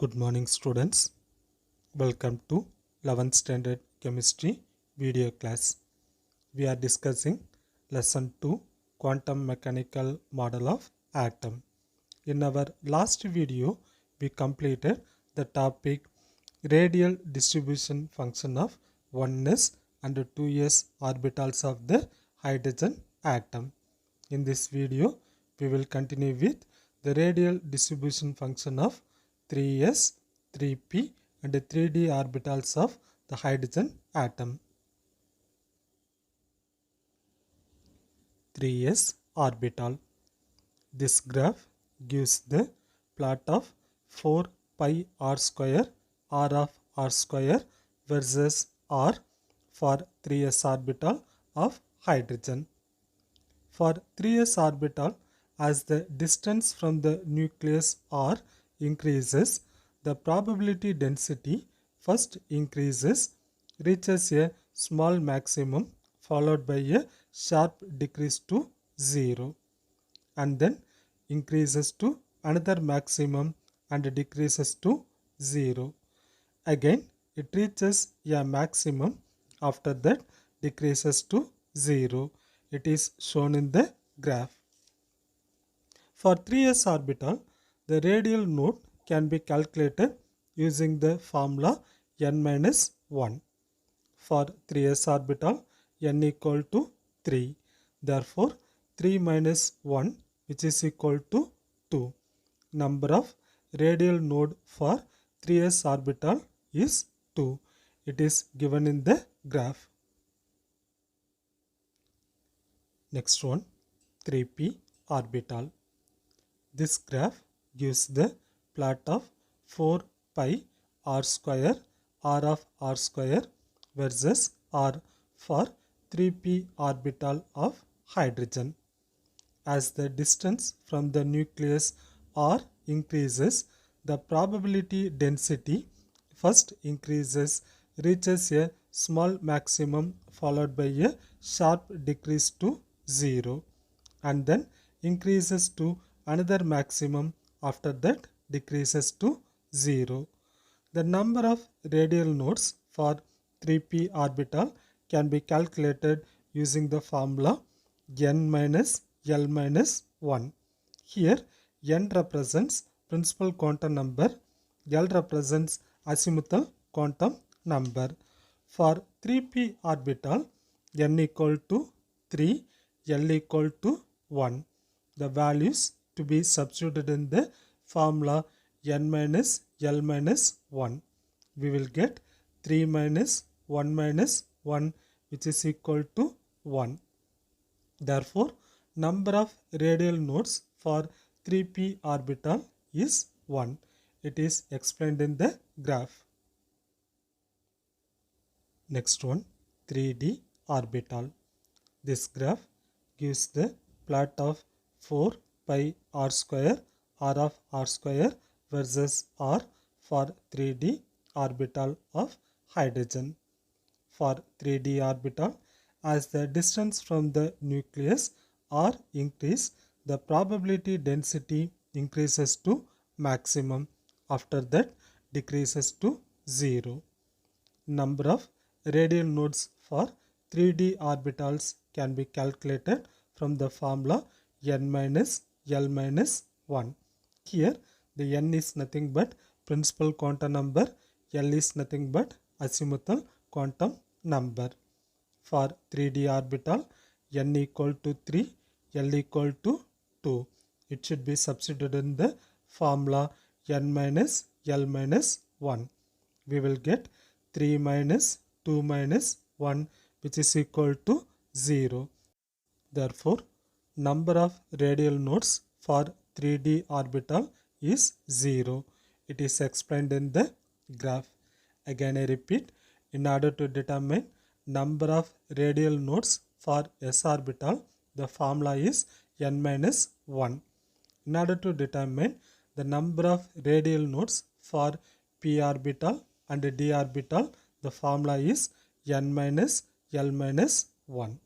Good morning students. Welcome to 11th standard chemistry video class. We are discussing lesson 2 quantum mechanical model of atom. In our last video we completed the topic radial distribution function of 1s and 2s orbitals of the hydrogen atom. In this video we will continue with the radial distribution function of 3s, 3p and 3d orbitals of the hydrogen atom. 3s orbital. This graph gives the plot of 4 pi r square r of r square versus r for 3s orbital of hydrogen. For 3s orbital, as the distance from the nucleus r increases, the probability density first increases, reaches a small maximum followed by a sharp decrease to 0, and then increases to another maximum and decreases to 0. Again it reaches a maximum, after that decreases to 0. It is shown in the graph. For 3s orbital, the radial node can be calculated using the formula n-1. For 3s orbital, n equal to 3. Therefore, 3 minus 1, which is equal to 2. Number of radial node for 3s orbital is 2. It is given in the graph. Next one, 3p orbital. This graph gives the plot of 4 pi r square r of r square versus r for 3p orbital of hydrogen. As the distance from the nucleus r increases, the probability density first increases, reaches a small maximum followed by a sharp decrease to 0, and then increases to another maximum, after that decreases to 0. The number of radial nodes for 3p orbital can be calculated using the formula n minus l minus 1. Here n represents principal quantum number, l represents azimuthal quantum number. For 3p orbital, n equal to 3, l equal to 1. The values to be substituted in the formula n minus l minus 1. We will get 3 minus 1 minus 1, which is equal to 1. Therefore, number of radial nodes for 3p orbital is 1. It is explained in the graph. Next one, 3d orbital. This graph gives the plot of 4 pi r square r of r square versus r for 3d orbital of hydrogen. For 3d orbital, as the distance from the nucleus r increase, the probability density increases to maximum, after that decreases to 0. Number of radial nodes for 3d orbitals can be calculated from the formula n minus l minus 1. Here the n is nothing but principal quantum number, l is nothing but azimuthal quantum number. For 3d orbital, n equal to 3, l equal to 2. It should be substituted in the formula n minus l minus 1. We will get 3 minus 2 minus 1, which is equal to 0. Therefore, number of radial nodes for 3d orbital is 0. It is explained in the graph. Again I repeat, in order to determine number of radial nodes for s orbital, the formula is n minus 1. In order to determine the number of radial nodes for p orbital and d orbital, the formula is n minus l minus 1.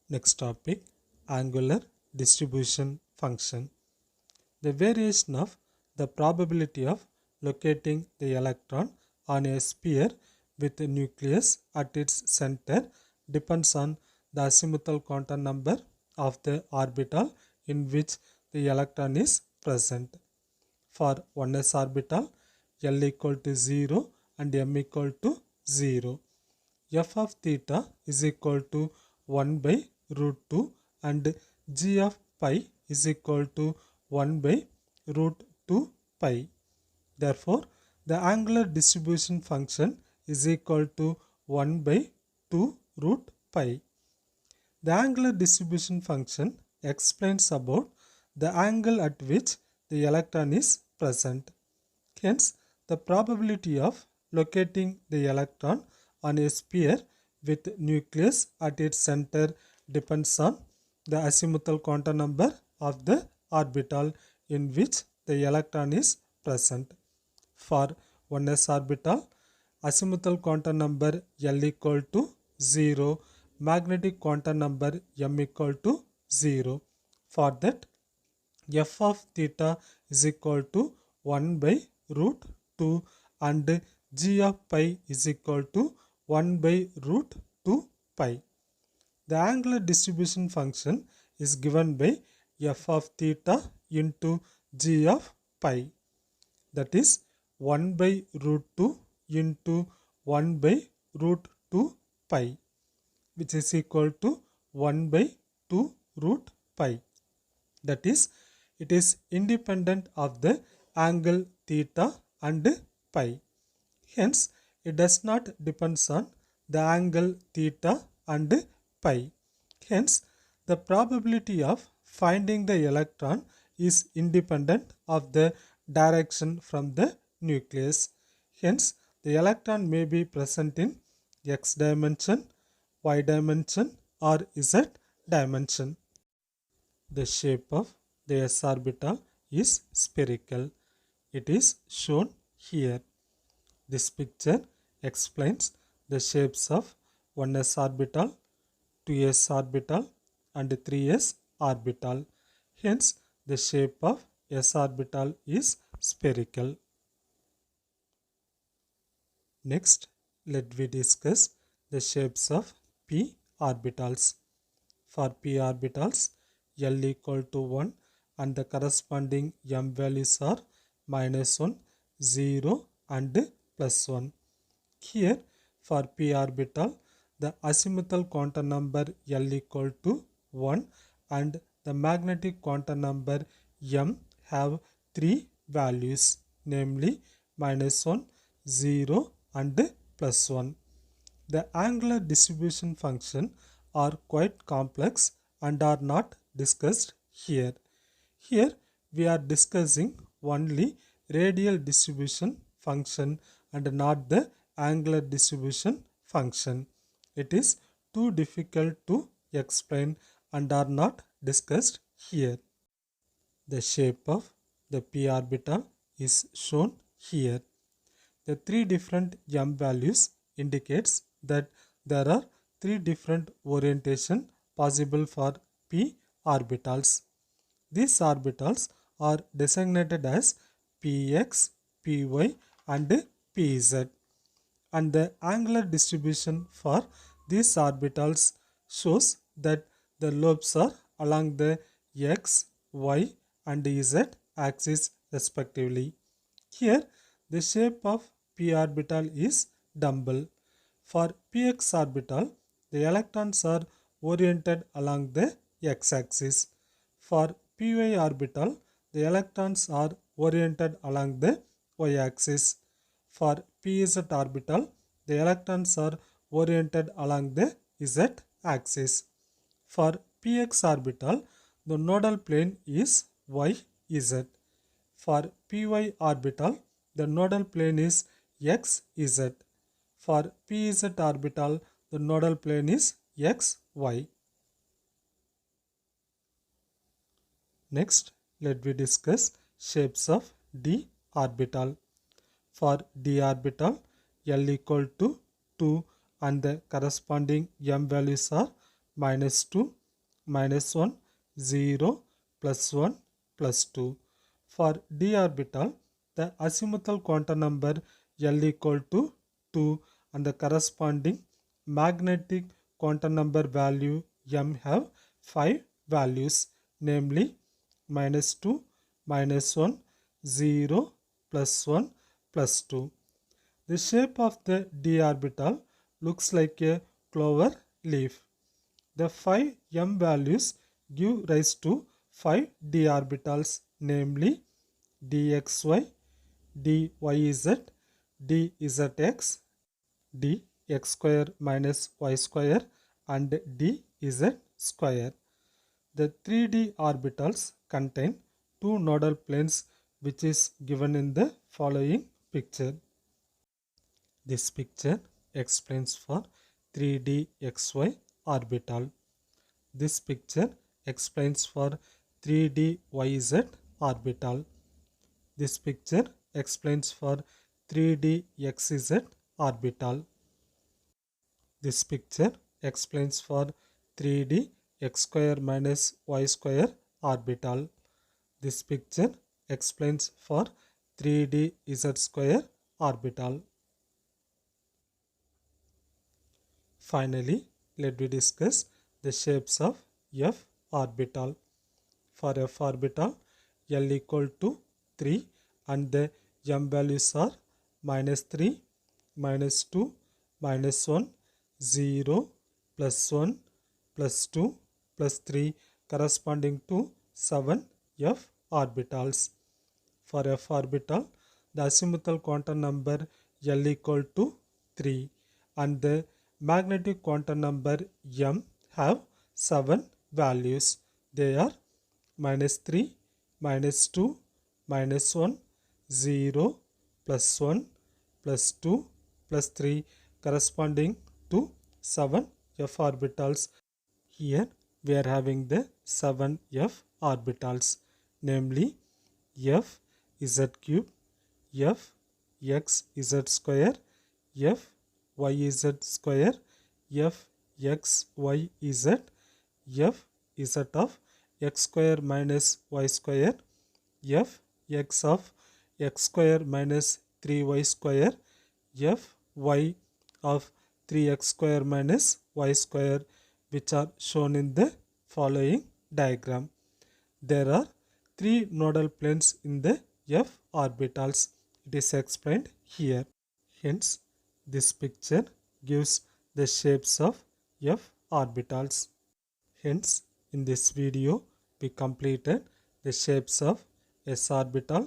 Next topic, angular distribution function. The variation of the probability of locating the electron on a sphere with a nucleus at its center depends on the azimuthal quantum number of the orbital in which the electron is present. For 1s orbital, L equal to 0 and M equal to 0. F of theta is equal to 1 by root 2 and G of pi is equal to 1 by root 2 pi. Therefore, the angular distribution function is equal to 1 by 2 root pi. The angular distribution function explains about the angle at which the electron is present. Hence, the probability of locating the electron on a sphere with nucleus at its center depends on the azimuthal quantum number of the orbital in which the electron is present. For 1s orbital, azimuthal quantum number L equal to 0, magnetic quantum number M equal to 0. For that, F of theta is equal to 1 by root 2 and G of pi is equal to 1 by root 2 pi. The angular distribution function is given by F of theta into G of pi, that is 1 by root 2 into 1 by root 2 pi, which is equal to 1 by 2 root pi. That is, it is independent of the angle theta and pi. Hence, it does not depend on the angle theta and pi. Hence, the probability of finding the electron is independent of the direction from the nucleus. Hence, the electron may be present in x dimension, y dimension or z dimension. The shape of the s orbital is spherical. It is shown here. This picture explains the shapes of 1s orbital, 2s orbital and 3s orbital. Hence, the shape of s orbital is spherical. Next, let we discuss the shapes of p orbitals. For p orbitals, L equal to 1 and the corresponding m values are -1, 0 and +1. Here, for p orbital, the azimuthal quantum number L equal to 1 and the magnetic quantum number m have three values, namely -1, 0 and +1. The angular distribution function are quite complex and are not discussed here. Here we are discussing only radial distribution function and not the angular distribution function. It is too difficult to explain and are not discussed here. The shape of the p orbital is shown here. The three different m values indicates that there are three different orientation possible for p orbitals. These orbitals are designated as px, py and pz, and the angular distribution for these orbitals shows that the lobes are along the x, y and z axis respectively. Here the shape of p orbital is dumbbell. For px orbital, the electrons are oriented along the x-axis. For py orbital, the electrons are oriented along the y-axis. For pz orbital, the electrons are oriented along the z-axis. For px orbital, the nodal plane is yz. For py orbital, the nodal plane is xz. For pz orbital, the nodal plane is xy. Next, let me discuss shapes of d orbital. For d orbital, L equal to 2 and the corresponding m values are -2, -1, 0, +1, +2. For d orbital, the azimuthal quantum number L equal to 2 and the corresponding magnetic quantum number value M have 5 values, namely -2, -1, 0, +1, +2. The shape of the d orbital looks like a clover leaf. The 5 m values give rise to 5 d orbitals, namely dxy, dyz, dzx, dx square minus y square, and dz square. The 3D orbitals contain two nodal planes, which is given in the following picture. This picture explains for 3D xy orbital. This picture explains for 3D yz orbital. This picture explains for 3D xz orbital. This picture explains for 3D x square minus y square orbital. This picture explains for 3D z square orbital. Finally, let me discuss the shapes of F orbital. For F orbital, L equal to 3 and the m values are -3, -2, -1, 0, +1, +2, +3 corresponding to 7 F orbitals. For F orbital, the azimuthal quantum number L equal to 3 and the magnetic quantum number M have 7 values. They are -3, -2, -1, 0, +1, +2, +3 corresponding to 7 F orbitals. Here we are having the 7 F orbitals, namely F z cube, F x z square, F y z square, F x y z, F z of x square minus y square, F x of x square minus 3y square, F y of 3x square minus y square, which are shown in the following diagram. There are 3 nodal planes in the F orbitals. It is explained here. Hence, this picture gives the shapes of F orbitals. Hence, in this video, we completed the shapes of s orbital,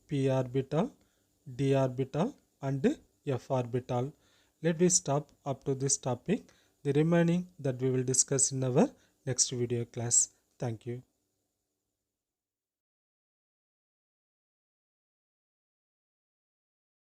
p orbital, d orbital, and f orbital. Let me stop up to this topic. The remaining that we will discuss in our next video class. Thank you.